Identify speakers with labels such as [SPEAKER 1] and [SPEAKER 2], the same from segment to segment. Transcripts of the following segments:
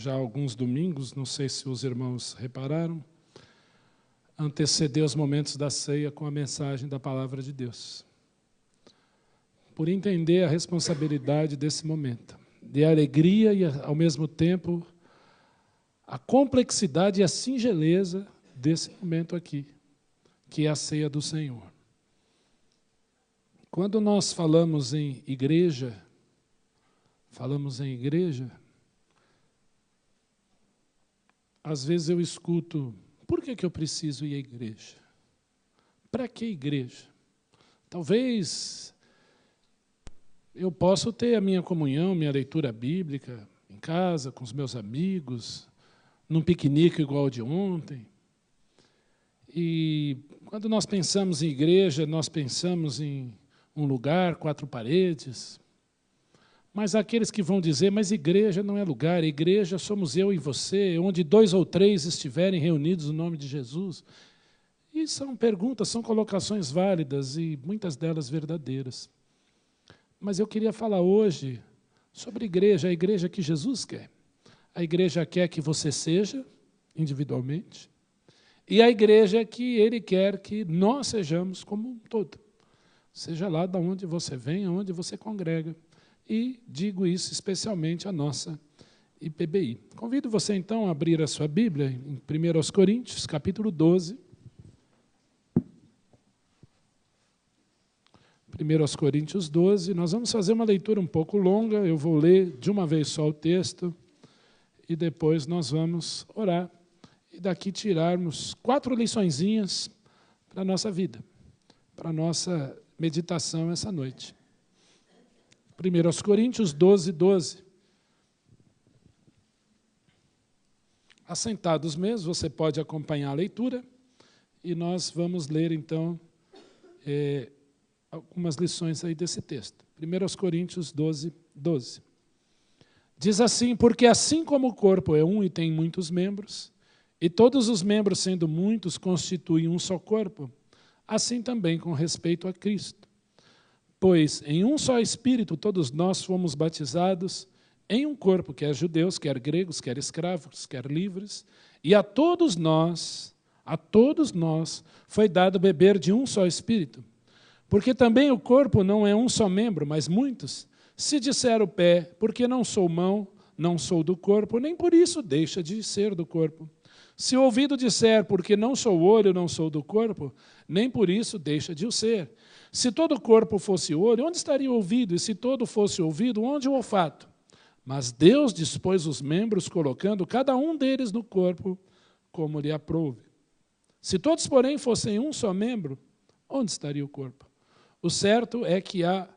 [SPEAKER 1] já há alguns domingos, não sei se os irmãos repararam, anteceder os momentos da ceia com a mensagem da Palavra de Deus. Por entender a responsabilidade desse momento, de alegria e, ao mesmo tempo, a complexidade e a singeleza desse momento aqui, que é a ceia do Senhor. Quando nós falamos em igreja, às vezes eu escuto, por que eu preciso ir à igreja? Para que igreja? Talvez eu possa ter a minha comunhão, minha leitura bíblica em casa, com os meus amigos, num piquenique igual ao de ontem. E quando nós pensamos em igreja, nós pensamos em um lugar, 4 paredes. Mas há aqueles que vão dizer, mas igreja não é lugar, igreja somos eu e você, onde 2 ou 3 estiverem reunidos no nome de Jesus. E são perguntas, são colocações válidas e muitas delas verdadeiras. Mas eu queria falar hoje sobre igreja, a igreja que Jesus quer. A igreja quer que você seja, individualmente, e a igreja que Ele quer que nós sejamos como um todo. Seja lá de onde você vem, onde você congrega. E digo isso especialmente à nossa IPBI. Convido você, então, a abrir a sua Bíblia em 1 Coríntios, capítulo 12. 1 Coríntios 12, nós vamos fazer uma leitura um pouco longa, eu vou ler de uma vez só o texto, e depois nós vamos orar, e daqui tirarmos 4 liçõezinhas para a nossa vida, para a nossa meditação essa noite. 1 Coríntios 12, 12. Assentados mesmo, você pode acompanhar a leitura, e nós vamos ler, então, algumas lições aí desse texto. 1 Coríntios 12, 12. Diz assim, porque assim como o corpo é um e tem muitos membros, e todos os membros, sendo muitos, constituem um só corpo, assim também com respeito a Cristo. Pois em um só Espírito todos nós fomos batizados em um corpo, quer judeus, quer gregos, quer escravos, quer livres, e a todos nós foi dado beber de um só Espírito. Porque também o corpo não é um só membro, mas muitos. Se disser o pé, porque não sou mão, não sou do corpo, nem por isso deixa de ser do corpo. Se o ouvido disser, porque não sou olho, não sou do corpo, nem por isso deixa de o ser. Se todo o corpo fosse olho, onde estaria o ouvido? E se todo fosse ouvido, onde o olfato? Mas Deus dispôs os membros, colocando cada um deles no corpo, como lhe aprouve. Se todos, porém, fossem um só membro, onde estaria o corpo? O certo é que há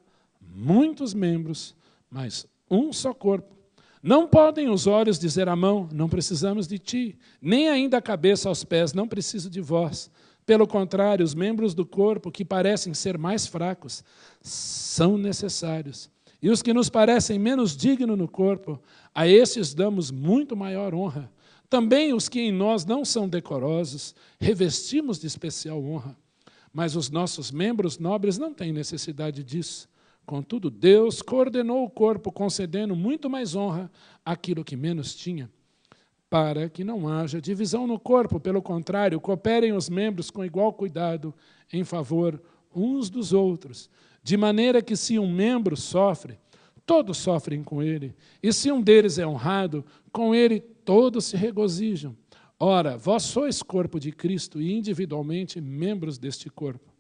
[SPEAKER 1] muitos membros, mas um só corpo. Não podem os olhos dizer à mão, não precisamos de ti, nem ainda a cabeça aos pés, não preciso de vós. Pelo contrário, os membros do corpo, que parecem ser mais fracos, são necessários. E os que nos parecem menos dignos no corpo, a esses damos muito maior honra. Também os que em nós não são decorosos, revestimos de especial honra. Mas os nossos membros nobres não têm necessidade disso. Contudo, Deus coordenou o corpo, concedendo muito mais honra àquilo que menos tinha, para que não haja divisão no corpo. Pelo contrário, cooperem os membros com igual cuidado em favor uns dos outros, de maneira que se um membro sofre, todos sofrem com ele, e se um deles é honrado, com ele todos se regozijam. Ora, vós sois corpo de Cristo e individualmente membros deste corpo.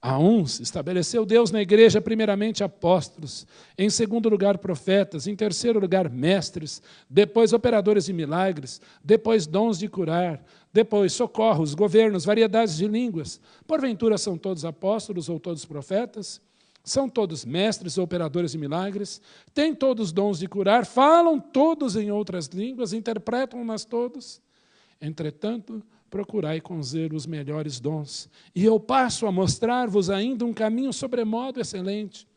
[SPEAKER 1] A uns estabeleceu Deus na igreja, primeiramente apóstolos, em segundo lugar profetas, em terceiro lugar mestres, depois operadores de milagres, depois dons de curar, depois socorros, governos, variedades de línguas. Porventura são todos apóstolos ou todos profetas? São todos mestres ou operadores de milagres? Têm todos dons de curar? Falam todos em outras línguas? Interpretam-nas todos? Entretanto, procurai com zelo os melhores dons. E eu passo a mostrar-vos ainda um caminho sobremodo excelente.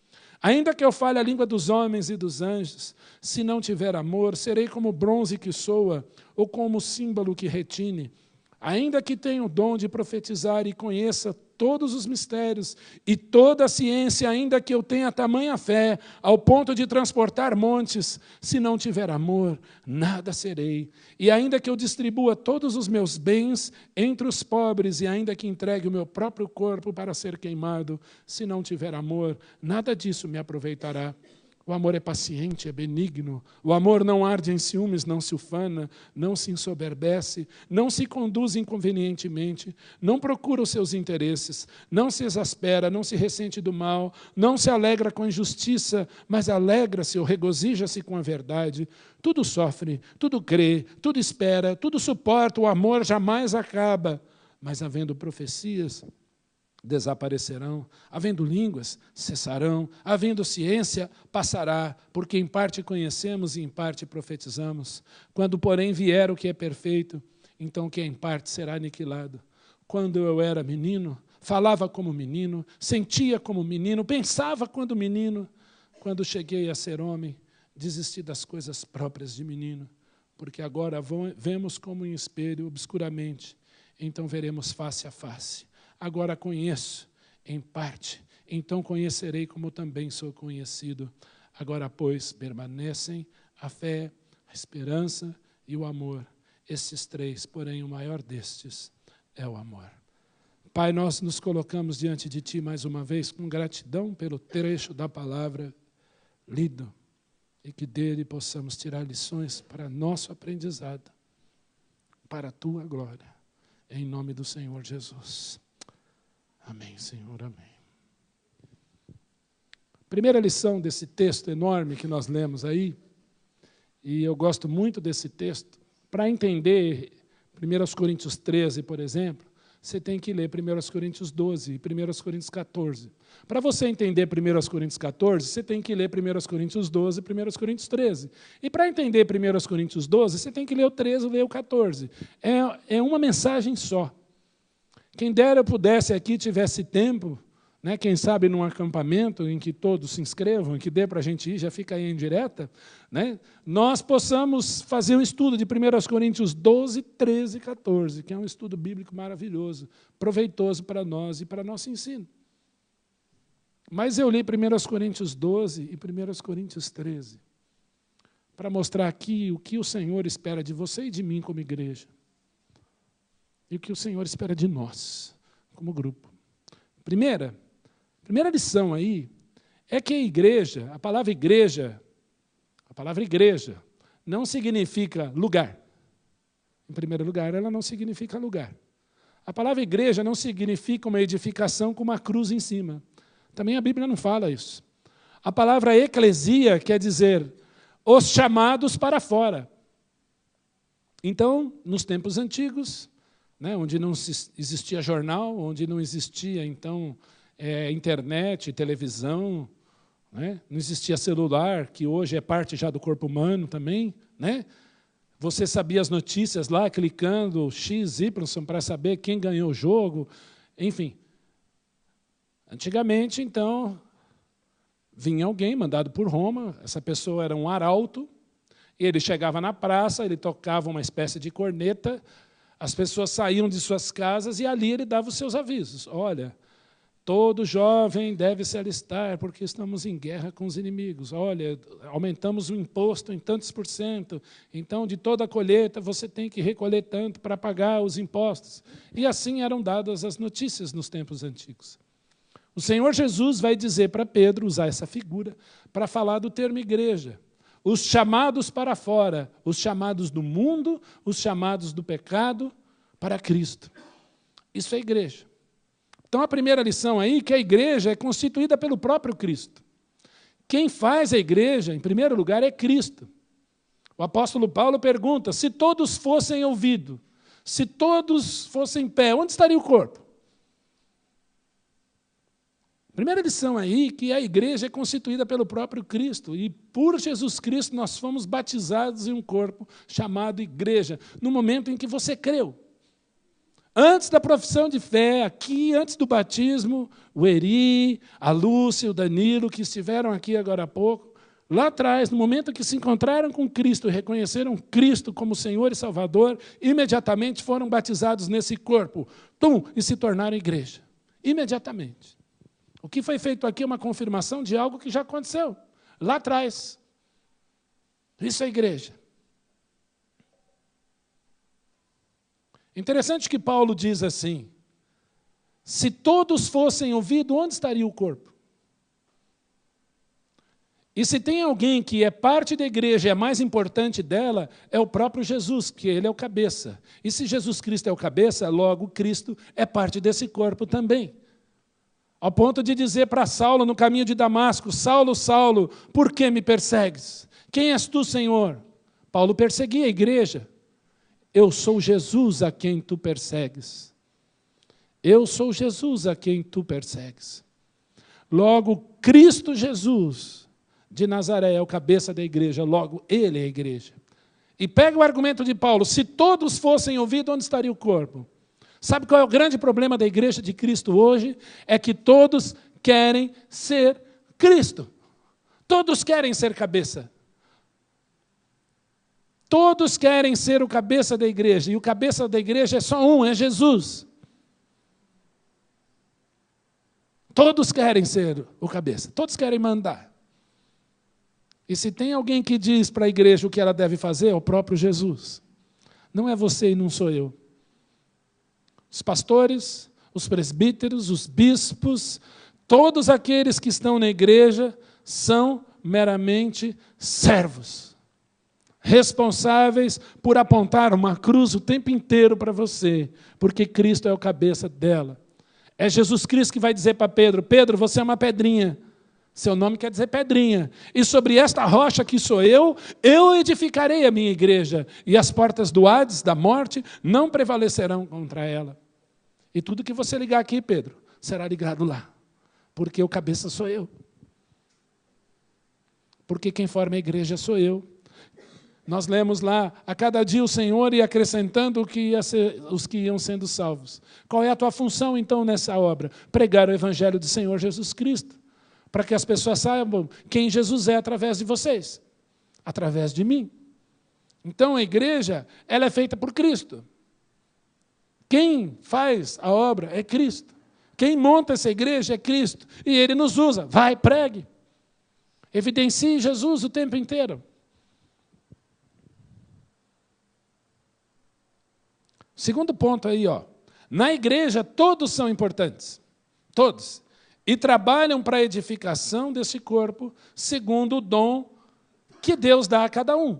[SPEAKER 1] Ainda que eu fale a língua dos homens e dos anjos, se não tiver amor, serei como bronze que soa, ou como símbolo que retine. Ainda que tenha o dom de profetizar e conheça todos os mistérios e toda a ciência, ainda que eu tenha tamanha fé, ao ponto de transportar montes, se não tiver amor, nada serei. E ainda que eu distribua todos os meus bens entre os pobres, e ainda que entregue o meu próprio corpo para ser queimado, se não tiver amor, nada disso me aproveitará. O amor é paciente, é benigno. O amor não arde em ciúmes, não se ufana, não se ensoberbece, não se conduz inconvenientemente, não procura os seus interesses, não se exaspera, não se ressente do mal, não se alegra com a injustiça, mas alegra-se ou regozija-se com a verdade. Tudo sofre, tudo crê, tudo espera, tudo suporta. O amor jamais acaba. Mas havendo profecias, desaparecerão, havendo línguas, cessarão, havendo ciência, passará, porque em parte conhecemos e em parte profetizamos. Quando, porém, vier o que é perfeito, então o que é em parte será aniquilado. Quando eu era menino, falava como menino, sentia como menino, pensava quando menino. Quando cheguei a ser homem, desisti das coisas próprias de menino, porque agora vemos como em espelho, obscuramente, então veremos face a face. Agora conheço, em parte, então conhecerei como também sou conhecido. Agora, pois, permanecem a fé, a esperança e o amor. Estes três, porém, o maior destes é o amor. Pai, nós nos colocamos diante de Ti mais uma vez com gratidão pelo trecho da palavra lido e que dele possamos tirar lições para nosso aprendizado, para a Tua glória. Em nome do Senhor Jesus. Amém, Senhor, amém. Primeira lição desse texto enorme que nós lemos aí, e eu gosto muito desse texto, para entender 1 Coríntios 13, por exemplo, você tem que ler 1 Coríntios 12 e 1 Coríntios 14. Para você entender 1 Coríntios 14, você tem que ler 1 Coríntios 12 e 1 Coríntios 13. E para entender 1 Coríntios 12, você tem que ler o 13 e ler o 14. É uma mensagem só. Quem dera eu pudesse aqui, tivesse tempo, né, quem sabe num acampamento em que todos se inscrevam, em que dê para a gente ir, já fica aí em direta, né, nós possamos fazer um estudo de 1 Coríntios 12, 13 e 14, que é um estudo bíblico maravilhoso, proveitoso para nós e para nosso ensino. Mas eu li 1 Coríntios 12 e 1 Coríntios 13, para mostrar aqui o que o Senhor espera de você e de mim como igreja. E o que o Senhor espera de nós, como grupo. Primeira lição aí é que a igreja, a palavra igreja não significa lugar. Em primeiro lugar, ela não significa lugar. A palavra igreja não significa uma edificação com uma cruz em cima. Também a Bíblia não fala isso. A palavra eclesia quer dizer os chamados para fora. Então, nos tempos antigos, né, onde não existia jornal, onde não existia, então, internet, televisão, né, não existia celular, que hoje é parte já do corpo humano também, né? Você sabia as notícias lá, clicando X, Y, para saber quem ganhou o jogo, enfim. Antigamente, então, vinha alguém mandado por Roma, essa pessoa era um arauto, ele chegava na praça, ele tocava uma espécie de corneta, as pessoas saíam de suas casas e ali ele dava os seus avisos. Olha, todo jovem deve se alistar porque estamos em guerra com os inimigos. Olha, aumentamos o imposto em tantos por cento, então de toda a colheita você tem que recolher tanto para pagar os impostos. E assim eram dadas as notícias nos tempos antigos. O Senhor Jesus vai dizer para Pedro, usar essa figura, para falar do termo igreja. Os chamados para fora, os chamados do mundo, os chamados do pecado para Cristo. Isso é igreja. Então, a primeira lição aí, que a igreja é constituída pelo próprio Cristo. Quem faz a igreja, em primeiro lugar, é Cristo. O apóstolo Paulo pergunta, se todos fossem ouvidos, se todos fossem pé, onde estaria o corpo? Primeira lição aí, que a igreja é constituída pelo próprio Cristo, e por Jesus Cristo nós fomos batizados em um corpo chamado igreja, no momento em que você creu. Antes da profissão de fé, aqui, antes do batismo, o Eri, a Lúcia, o Danilo, que estiveram aqui agora há pouco, lá atrás, no momento que se encontraram com Cristo e reconheceram Cristo como Senhor e Salvador, imediatamente foram batizados nesse corpo, e se tornaram igreja. Imediatamente. O que foi feito aqui é uma confirmação de algo que já aconteceu lá atrás. Isso é igreja. Interessante que Paulo diz assim: se todos fossem ouvidos, onde estaria o corpo? E se tem alguém que é parte da igreja e é mais importante dela, é o próprio Jesus, que ele é o cabeça. E se Jesus Cristo é o cabeça, logo Cristo é parte desse corpo também. Ao ponto de dizer para Saulo no caminho de Damasco: Saulo, Saulo, por que me persegues? Quem és tu, Senhor? Paulo perseguia a igreja. Eu sou Jesus a quem tu persegues. Eu sou Jesus a quem tu persegues. Logo, Cristo Jesus de Nazaré é o cabeça da igreja, logo ele é a igreja. E pega o argumento de Paulo: se todos fossem ouvidos, onde estaria o corpo? Sabe qual é o grande problema da igreja de Cristo hoje? É que todos querem ser Cristo. Todos querem ser cabeça. Todos querem ser o cabeça da igreja. E o cabeça da igreja é só um, é Jesus. Todos querem ser o cabeça. Todos querem mandar. E se tem alguém que diz para a igreja o que ela deve fazer, é o próprio Jesus. Não é você e não sou eu. Os pastores, os presbíteros, os bispos, todos aqueles que estão na igreja são meramente servos, responsáveis por apontar uma cruz o tempo inteiro para você, porque Cristo é o cabeça dela. É Jesus Cristo que vai dizer para Pedro: Pedro, você é uma pedrinha. Seu nome quer dizer pedrinha. E sobre esta rocha que sou eu edificarei a minha igreja, e as portas do Hades, da morte, não prevalecerão contra ela. E tudo que você ligar aqui, Pedro, será ligado lá. Porque o cabeça sou eu. Porque quem forma a igreja sou eu. Nós lemos lá: a cada dia o Senhor ia acrescentando os que iam sendo salvos. Qual é a tua função, então, nessa obra? Pregar o evangelho do Senhor Jesus Cristo. Para que as pessoas saibam quem Jesus é através de vocês. Através de mim. Então, a igreja, ela é feita por Cristo. Quem faz a obra é Cristo. Quem monta essa igreja é Cristo. E Ele nos usa. Vai, pregue. Evidencie Jesus o tempo inteiro. Segundo ponto aí, ó. Na igreja, todos são importantes. Todos. E trabalham para a edificação desse corpo, segundo o dom que Deus dá a cada um.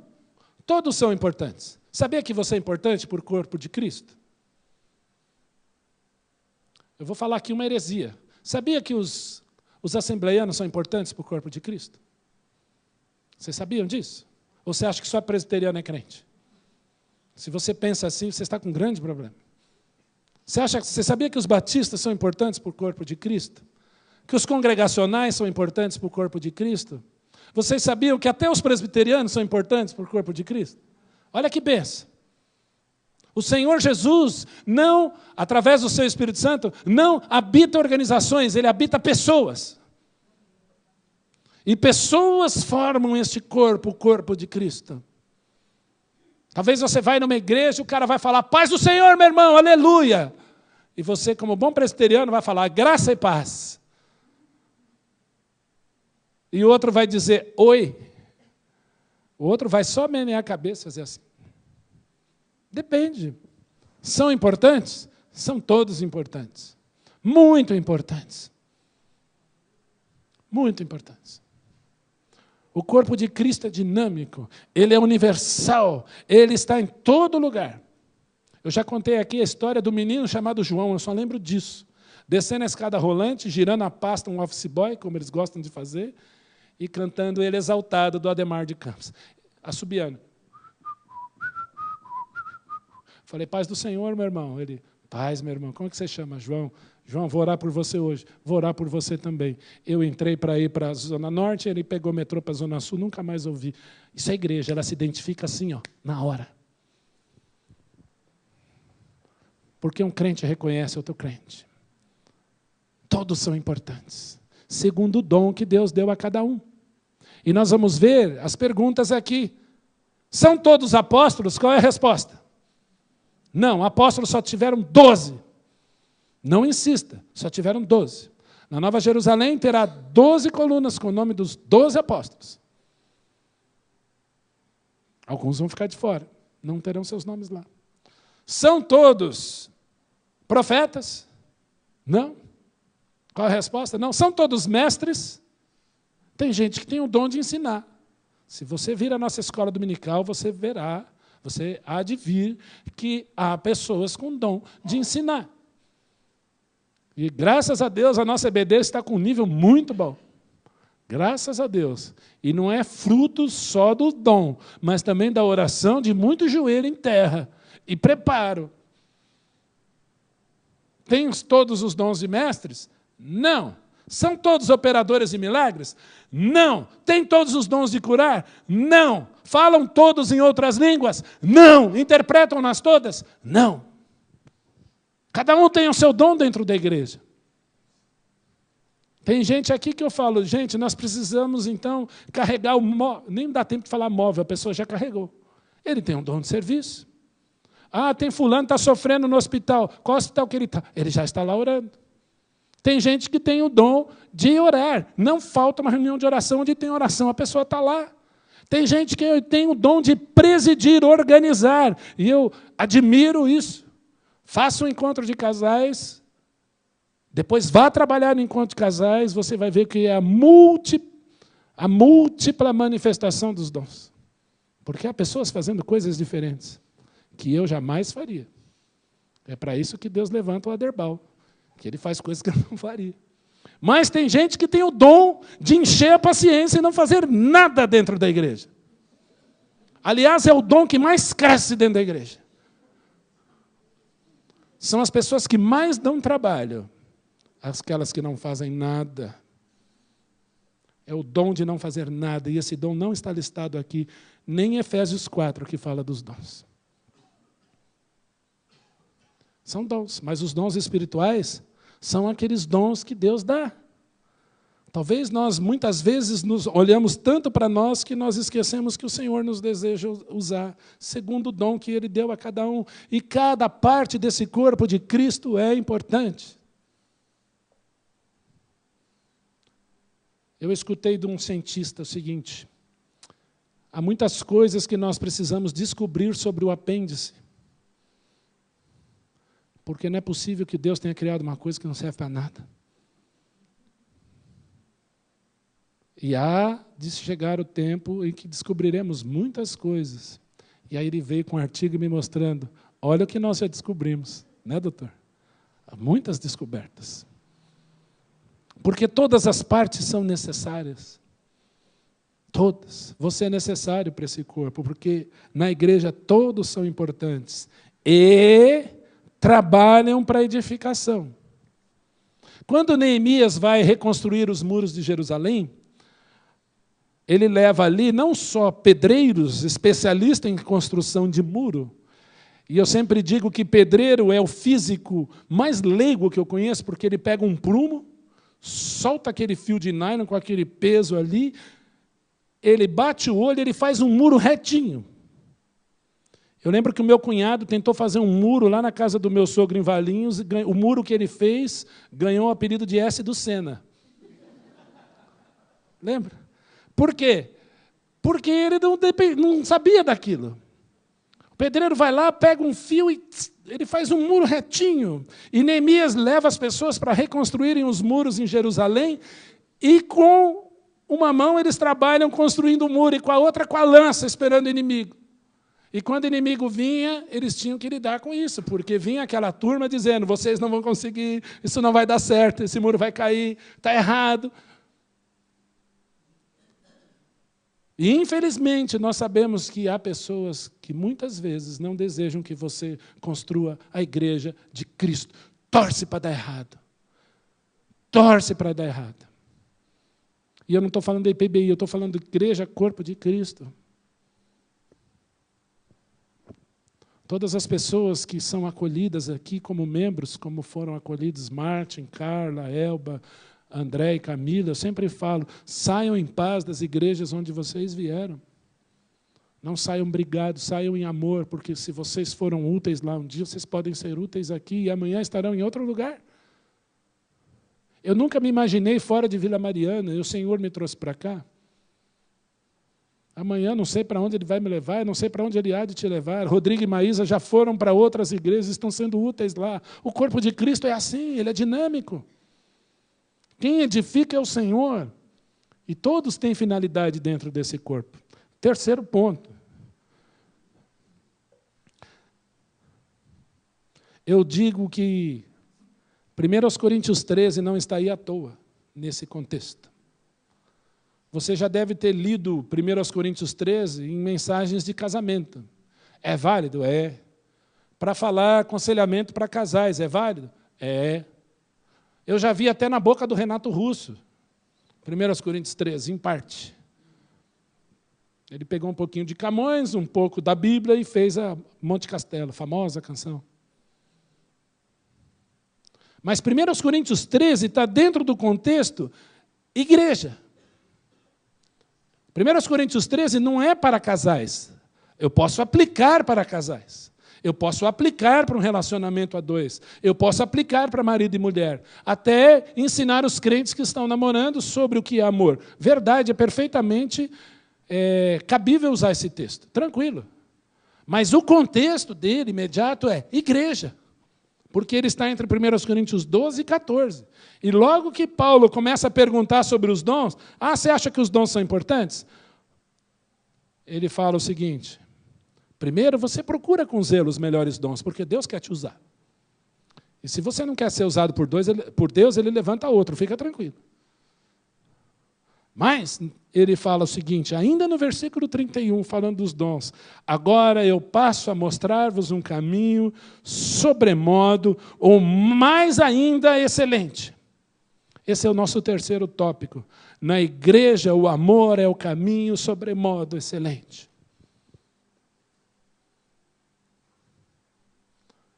[SPEAKER 1] Todos são importantes. Sabia que você é importante para o corpo de Cristo? Eu vou falar aqui uma heresia. Sabia que os assembleianos são importantes para o corpo de Cristo? Vocês sabiam disso? Ou você acha que só presbiteriano é crente? Se você pensa assim, você está com um grande problema. Você sabia que os batistas são importantes para o corpo de Cristo? Que os congregacionais são importantes para o corpo de Cristo? Vocês sabiam que até os presbiterianos são importantes para o corpo de Cristo? Olha que benção. O Senhor Jesus, não, através do seu Espírito Santo, não habita organizações, Ele habita pessoas. E pessoas formam este corpo, o corpo de Cristo. Talvez você vai numa igreja e o cara vai falar: paz do Senhor, meu irmão, aleluia. E você, como bom presbiteriano, vai falar: graça e paz. E o outro vai dizer: oi. O outro vai só menear a cabeça e fazer assim. Depende. São importantes? São todos importantes. Muito importantes. Muito importantes. O corpo de Cristo é dinâmico, ele é universal, ele está em todo lugar. Eu já contei aqui a história do menino chamado João, eu só lembro disso. Descendo a escada rolante, girando a pasta, um office boy, como eles gostam de fazer, e cantando Ele Exaltado, do Ademar de Campos. Assobiando. Falei: paz do Senhor, meu irmão. Ele: paz, meu irmão. Como é que você chama? João. João, vou orar por você hoje. Vou orar por você também. Eu entrei para ir para a Zona Norte, ele pegou o metrô para a Zona Sul, nunca mais ouvi. Isso é igreja, ela se identifica assim, ó, na hora. Porque um crente reconhece outro crente. Todos são importantes, segundo o dom que Deus deu a cada um. E nós vamos ver as perguntas aqui. São todos apóstolos? Qual é a resposta? Não, apóstolos só tiveram 12. Não insista, só tiveram 12. Na Nova Jerusalém terá 12 colunas com o nome dos 12 apóstolos. Alguns vão ficar de fora, não terão seus nomes lá. São todos profetas? Não. Qual a resposta? Não. São todos mestres? Tem gente que tem o dom de ensinar. Se você vir à nossa escola dominical, você verá, você há de vir que há pessoas com dom de ensinar. E graças a Deus a nossa EBD está com um nível muito bom. Graças a Deus. E não é fruto só do dom, mas também da oração de muito joelho em terra e preparo. Tem todos os dons de mestres? Não. São todos operadores de milagres? Não. Tem todos os dons de curar? Não. Falam todos em outras línguas? Não. Interpretam-nas todas? Não. Cada um tem o seu dom dentro da igreja. Tem gente aqui que eu falo, gente, nós precisamos, então, carregar o móvel. Nem dá tempo de falar móvel, a pessoa já carregou. Ele tem um dom de serviço. Ah, tem fulano que está sofrendo no hospital. Qual hospital que ele está? Ele já está lá orando. Tem gente que tem o dom de orar. Não falta uma reunião de oração onde tem oração, a pessoa está lá. Tem gente que tem o dom de presidir, organizar. E eu admiro isso. Faça um encontro de casais, depois vá trabalhar no encontro de casais, você vai ver que é a múltipla manifestação dos dons. Porque há pessoas fazendo coisas diferentes, que eu jamais faria. É para isso que Deus levanta o Aderbal, que ele faz coisas que eu não faria. Mas tem gente que tem o dom de encher a paciência e não fazer nada dentro da igreja. Aliás, é o dom que mais cresce dentro da igreja. São as pessoas que mais dão trabalho, aquelas que não fazem nada. É o dom de não fazer nada, e esse dom não está listado aqui, nem em Efésios 4, que fala dos dons. São dons, mas os dons espirituais são aqueles dons que Deus dá. Talvez nós, muitas vezes, nos olhamos tanto para nós que nós esquecemos que o Senhor nos deseja usar, segundo o dom que Ele deu a cada um. E cada parte desse corpo de Cristo é importante. Eu escutei de um cientista o seguinte: há muitas coisas que nós precisamos descobrir sobre o apêndice. Porque não é possível que Deus tenha criado uma coisa que não serve para nada. E há de chegar o tempo em que descobriremos muitas coisas. E aí ele veio com um artigo me mostrando, olha o que nós já descobrimos, né, doutor? Há muitas descobertas. Porque todas as partes são necessárias. Todas. Você é necessário para esse corpo, porque na igreja todos são importantes. E trabalham para a edificação. Quando Neemias vai reconstruir os muros de Jerusalém, ele leva ali não só pedreiros, especialistas em construção de muro, e eu sempre digo que pedreiro é o físico mais leigo que eu conheço, porque ele pega um prumo, solta aquele fio de nylon com aquele peso ali, ele bate o olho, ele faz um muro retinho. Eu lembro que o meu cunhado tentou fazer um muro lá na casa do meu sogro em Valinhos, e o muro que ele fez ganhou o apelido de S do Senna. Lembra? Por quê? Porque ele não sabia daquilo. O pedreiro vai lá, pega um fio e ele faz um muro retinho. E Neemias leva as pessoas para reconstruírem os muros em Jerusalém, e com uma mão eles trabalham construindo o muro, e com a outra com a lança, esperando o inimigo. E quando o inimigo vinha, eles tinham que lidar com isso, porque vinha aquela turma dizendo, vocês não vão conseguir, isso não vai dar certo, esse muro vai cair, está errado. E, infelizmente, nós sabemos que há pessoas que muitas vezes não desejam que você construa a igreja de Cristo. Torce para dar errado. Torce para dar errado. E eu não estou falando da IPBI, eu estou falando de igreja, corpo de Cristo. Todas as pessoas que são acolhidas aqui como membros, como foram acolhidos Martin, Carla, Elba, André e Camila, eu sempre falo, saiam em paz das igrejas onde vocês vieram. Não saiam brigados, saiam em amor, porque se vocês foram úteis lá um dia, vocês podem ser úteis aqui e amanhã estarão em outro lugar. Eu nunca me imaginei fora de Vila Mariana, e o Senhor me trouxe para cá. Amanhã não sei para onde Ele vai me levar, não sei para onde Ele há de te levar. Rodrigo e Maísa já foram para outras igrejas, estão sendo úteis lá. O corpo de Cristo é assim, ele é dinâmico. Quem edifica é o Senhor. E todos têm finalidade dentro desse corpo. Terceiro ponto. Eu digo que 1 Coríntios 13 não está aí à toa, nesse contexto. Você já deve ter lido 1 Coríntios 13 em mensagens de casamento. É válido? É. Para falar aconselhamento para casais, é válido? É. Eu já vi até na boca do Renato Russo, 1 Coríntios 13, em parte. Ele pegou um pouquinho de Camões, um pouco da Bíblia e fez a Monte Castelo, famosa canção. Mas 1 Coríntios 13 está dentro do contexto igreja. 1 Coríntios 13 não é para casais. Eu posso aplicar para casais. Eu posso aplicar para um relacionamento a dois. Eu posso aplicar para marido e mulher. Até ensinar os crentes que estão namorando sobre o que é amor. Verdade, é perfeitamente cabível usar esse texto. Tranquilo. Mas o contexto dele, imediato, é igreja. Porque ele está entre 1 Coríntios 12 e 14. E logo que Paulo começa a perguntar sobre os dons, você acha que os dons são importantes? Ele fala o seguinte: primeiro, você procura com zelo os melhores dons, porque Deus quer te usar. E se você não quer ser usado por Deus, Ele levanta outro, fica tranquilo. Mas ele fala o seguinte, ainda no versículo 31, falando dos dons: agora eu passo a mostrar-vos um caminho sobremodo, ou mais ainda excelente. Esse é o nosso terceiro tópico. Na igreja, o amor é o caminho sobremodo excelente.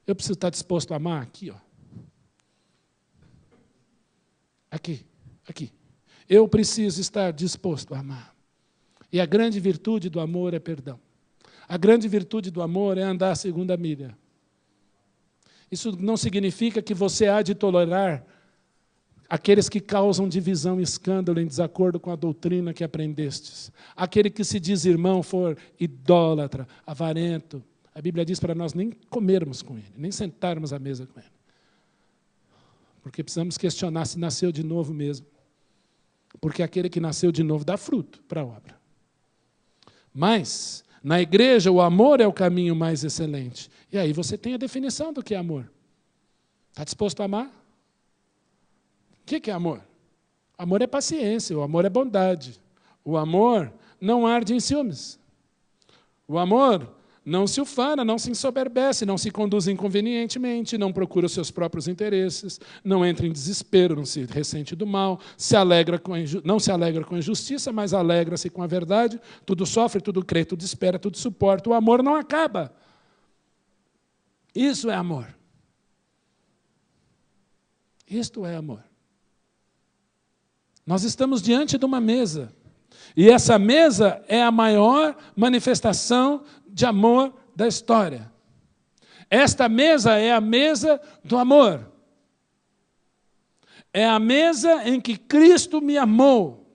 [SPEAKER 1] Eu preciso estar disposto a amar aqui, ó. Aqui. Eu preciso estar disposto a amar. E a grande virtude do amor é perdão. A grande virtude do amor é andar a segunda milha. Isso não significa que você há de tolerar aqueles que causam divisão e escândalo em desacordo com a doutrina que aprendestes. Aquele que se diz irmão for idólatra, avarento. A Bíblia diz para nós nem comermos com ele, nem sentarmos à mesa com ele. Porque precisamos questionar se nasceu de novo mesmo. Porque aquele que nasceu de novo dá fruto para a obra. Mas, na igreja, o amor é o caminho mais excelente. E aí você tem a definição do que é amor. Está disposto a amar? O que é amor? Amor é paciência, o amor é bondade. O amor não arde em ciúmes. O amor não se ufana, não se ensoberbece, não se conduz inconvenientemente, não procura os seus próprios interesses, não entra em desespero, não se ressente do mal, não se alegra com a injustiça, mas alegra-se com a verdade, tudo sofre, tudo crê, tudo espera, tudo suporta. O amor não acaba. Isso é amor. Isto é amor. Nós estamos diante de uma mesa, e essa mesa é a maior manifestação de amor da história. Esta mesa é a mesa do amor. É a mesa em que Cristo me amou.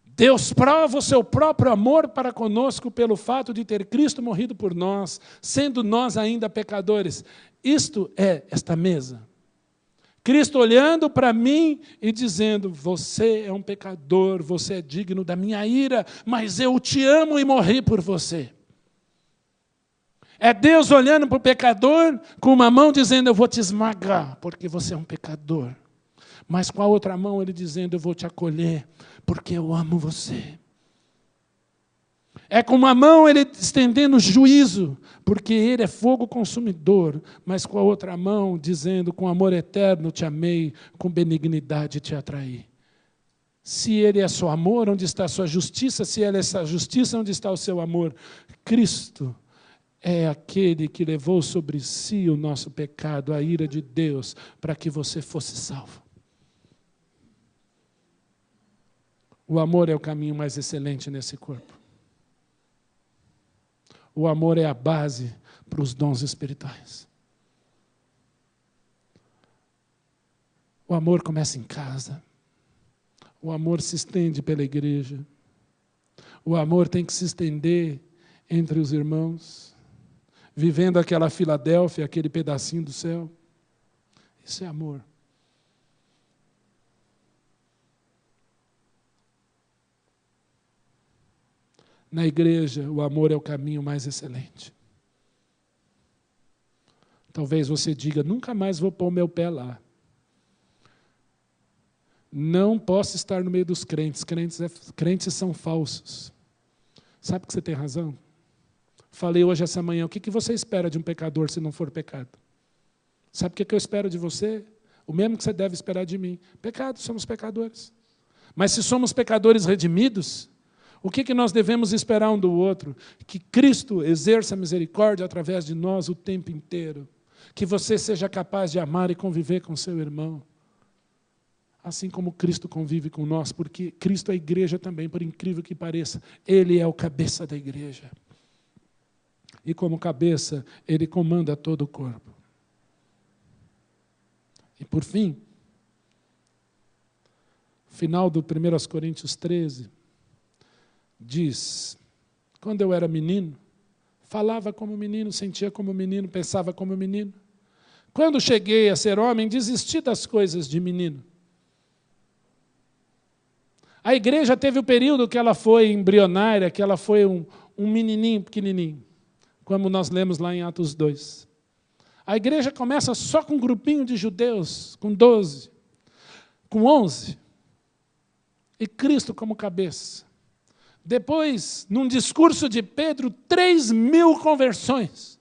[SPEAKER 1] Deus prova o seu próprio amor para conosco pelo fato de ter Cristo morrido por nós, sendo nós ainda pecadores. Isto é esta mesa. Cristo olhando para mim e dizendo: você é um pecador, você é digno da minha ira, mas eu te amo e morri por você. É Deus olhando para o pecador com uma mão dizendo: eu vou te esmagar, porque você é um pecador. Mas com a outra mão ele dizendo: eu vou te acolher, porque eu amo você. É com uma mão ele estendendo juízo, porque ele é fogo consumidor, mas com a outra mão dizendo: com amor eterno te amei, com benignidade te atraí. Se ele é só amor, onde está a sua justiça? Se ele é essa justiça, onde está o seu amor? Cristo é aquele que levou sobre si o nosso pecado, a ira de Deus, para que você fosse salvo. O amor é o caminho mais excelente nesse corpo. O amor é a base para os dons espirituais. O amor começa em casa. O amor se estende pela igreja. O amor tem que se estender entre os irmãos, vivendo aquela Filadélfia, aquele pedacinho do céu. Isso é amor. Na igreja, o amor é o caminho mais excelente. Talvez você diga, nunca mais vou pôr o meu pé lá. Não posso estar no meio dos crentes. Crentes são falsos. Sabe que você tem razão? Falei hoje, essa manhã, o que você espera de um pecador se não for pecado? Sabe o que eu espero de você? O mesmo que você deve esperar de mim. Pecado, somos pecadores. Mas se somos pecadores redimidos, o que nós devemos esperar um do outro? Que Cristo exerça misericórdia através de nós o tempo inteiro. Que você seja capaz de amar e conviver com seu irmão. Assim como Cristo convive com nós, porque Cristo é a igreja também, por incrível que pareça. Ele é o cabeça da igreja. E como cabeça, Ele comanda todo o corpo. E por fim, final do 1 Coríntios 13, diz, quando eu era menino, falava como menino, sentia como menino, pensava como menino. Quando cheguei a ser homem, desisti das coisas de menino. A igreja teve o período que ela foi embrionária, que ela foi um menininho pequenininho, como nós lemos lá em Atos 2. A igreja começa só com um grupinho de judeus, com 12, com 11, e Cristo como cabeça. Depois, num discurso de Pedro, 3.000 conversões.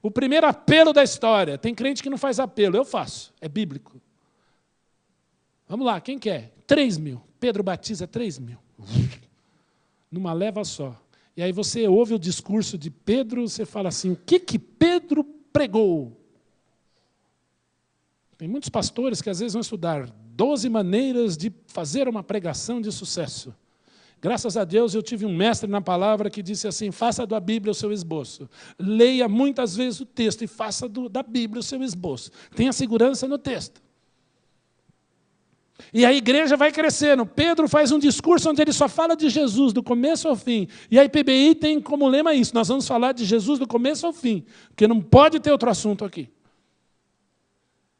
[SPEAKER 1] O primeiro apelo da história. Tem crente que não faz apelo, eu faço, é bíblico. Vamos lá, quem quer? 3.000. Pedro batiza 3.000. Numa leva só. E aí você ouve o discurso de Pedro, você fala assim, o que Pedro pregou? Tem muitos pastores que às vezes vão estudar 12 maneiras de fazer uma pregação de sucesso. Graças a Deus eu tive um mestre na palavra que disse assim, faça da Bíblia o seu esboço. Leia muitas vezes o texto e faça da Bíblia o seu esboço. Tenha segurança no texto. E a igreja vai crescendo. Pedro faz um discurso onde ele só fala de Jesus, do começo ao fim. E a IPBI tem como lema isso, nós vamos falar de Jesus do começo ao fim, porque não pode ter outro assunto aqui.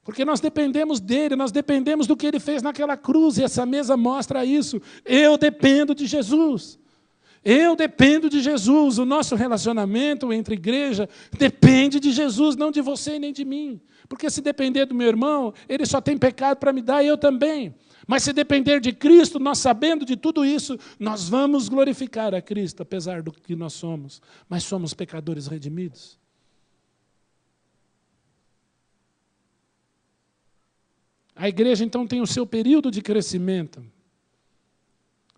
[SPEAKER 1] Porque nós dependemos dele, nós dependemos do que ele fez naquela cruz, e essa mesa mostra isso. Eu dependo de Jesus. Eu dependo de Jesus. O nosso relacionamento entre igreja depende de Jesus, não de você e nem de mim. Porque se depender do meu irmão, ele só tem pecado para me dar, e eu também. Mas se depender de Cristo, nós sabendo de tudo isso, nós vamos glorificar a Cristo, apesar do que nós somos. Mas somos pecadores redimidos. A igreja, então, tem o seu período de crescimento.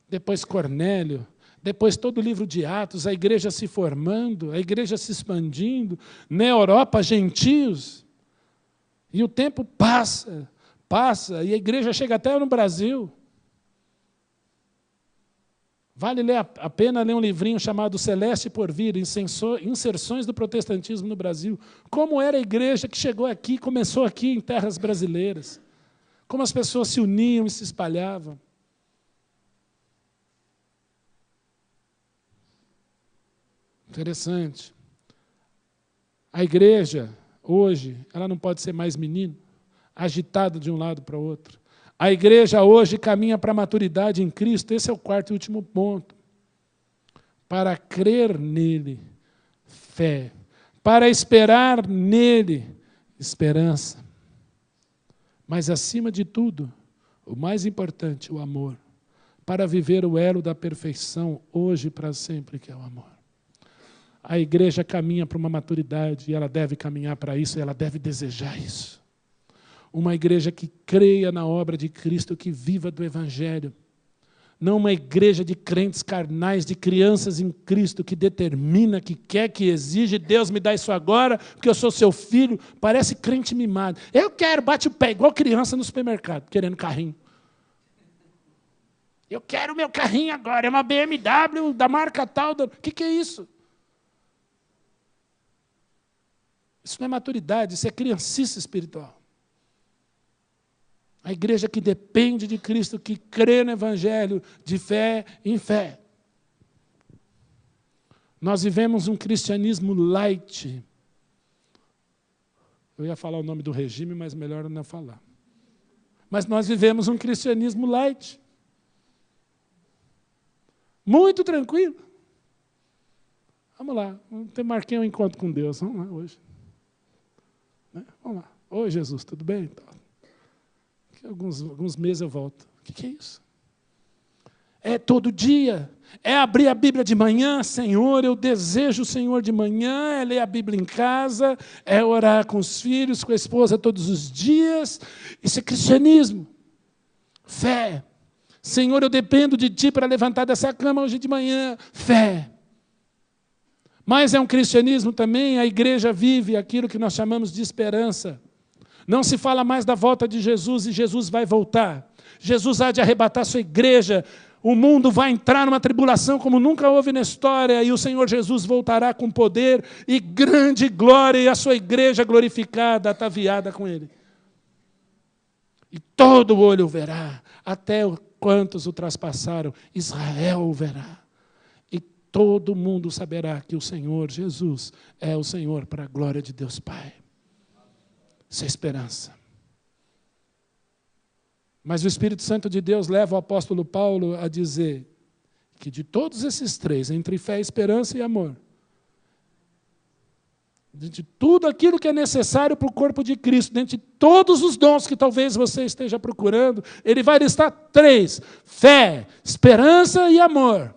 [SPEAKER 1] Depois Cornélio, depois todo o livro de Atos, a igreja se formando, a igreja se expandindo, na Europa, gentios. E o tempo passa, e a igreja chega até no Brasil. Vale a pena ler um livrinho chamado Celeste por Vir, Inserções do Protestantismo no Brasil. Como era a igreja que chegou aqui, começou aqui em terras brasileiras. Como as pessoas se uniam e se espalhavam. Interessante. A igreja, hoje, ela não pode ser mais menino, agitada de um lado para o outro. A igreja hoje caminha para a maturidade em Cristo. Esse é o quarto e último ponto. Para crer nele, fé. Para esperar nele, esperança. Mas, acima de tudo, o mais importante, o amor. Para viver o elo da perfeição, hoje e para sempre, que é o amor. A igreja caminha para uma maturidade, e ela deve caminhar para isso, e ela deve desejar isso. Uma igreja que creia na obra de Cristo, que viva do Evangelho. Não uma igreja de crentes carnais, de crianças em Cristo, que determina, que quer, que exige, Deus me dá isso agora, porque eu sou seu filho. Parece crente mimado. Eu quero, bate o pé, igual criança no supermercado, querendo carrinho. Eu quero o meu carrinho agora, é uma BMW da marca tal. O que é isso? Isso não é maturidade, isso é criancice espiritual. A igreja que depende de Cristo, que crê no Evangelho, de fé em fé. Nós vivemos um cristianismo light. Eu ia falar o nome do regime, mas melhor não falar. Mas nós vivemos um cristianismo light. Muito tranquilo. Vamos lá, marquei um encontro com Deus. Vamos lá hoje. Vamos lá. Oi, Jesus, tudo bem? Daqui a alguns meses eu volto. O que é isso? É todo dia. É abrir a Bíblia de manhã, Senhor, eu desejo o Senhor de manhã, é ler a Bíblia em casa, é orar com os filhos, com a esposa todos os dias. Isso é cristianismo. Fé. Senhor, eu dependo de Ti para levantar dessa cama hoje de manhã. Fé. Mas é um cristianismo também, a igreja vive aquilo que nós chamamos de esperança. Não se fala mais da volta de Jesus e Jesus vai voltar. Jesus há de arrebatar sua igreja. O mundo vai entrar numa tribulação como nunca houve na história e o Senhor Jesus voltará com poder e grande glória e a sua igreja glorificada, ataviada com Ele. E todo olho o verá, até quantos o traspassaram, Israel o verá. E todo mundo saberá que o Senhor Jesus é o Senhor para a glória de Deus Pai. Isso é esperança. Mas o Espírito Santo de Deus leva o apóstolo Paulo a dizer que de todos esses três, entre fé, esperança e amor, de tudo aquilo que é necessário para o corpo de Cristo, dentre todos os dons que talvez você esteja procurando, ele vai listar três: fé, esperança e amor.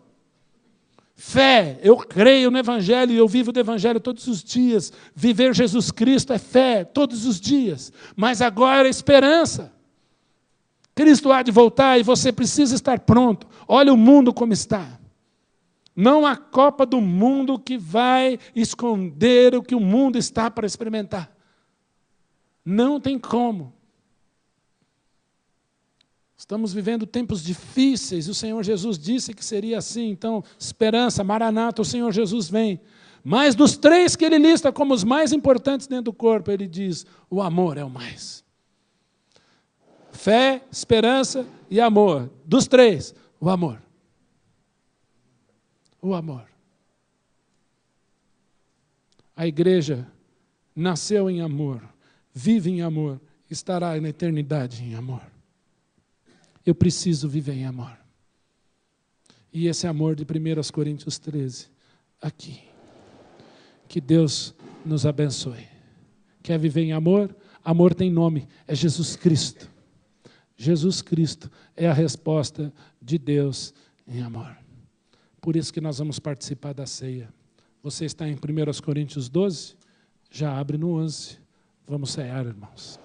[SPEAKER 1] Fé, eu creio no Evangelho e eu vivo do Evangelho todos os dias. Viver Jesus Cristo é fé todos os dias. Mas agora é esperança. Cristo há de voltar e você precisa estar pronto. Olha o mundo como está. Não há Copa do Mundo que vai esconder o que o mundo está para experimentar. Não tem como. Estamos vivendo tempos difíceis, o Senhor Jesus disse que seria assim, então, esperança, Maranata, o Senhor Jesus vem. Mas dos três que ele lista como os mais importantes dentro do corpo, ele diz, o amor é o mais. Fé, esperança e amor. Dos três, o amor. O amor. A igreja nasceu em amor, vive em amor, estará na eternidade em amor. Eu preciso viver em amor. E esse amor de 1 Coríntios 13, aqui. Que Deus nos abençoe. Quer viver em amor? Amor tem nome, é Jesus Cristo. Jesus Cristo é a resposta de Deus em amor. Por isso que nós vamos participar da ceia. Você está em 1 Coríntios 12? Já abre no 11. Vamos cear, irmãos.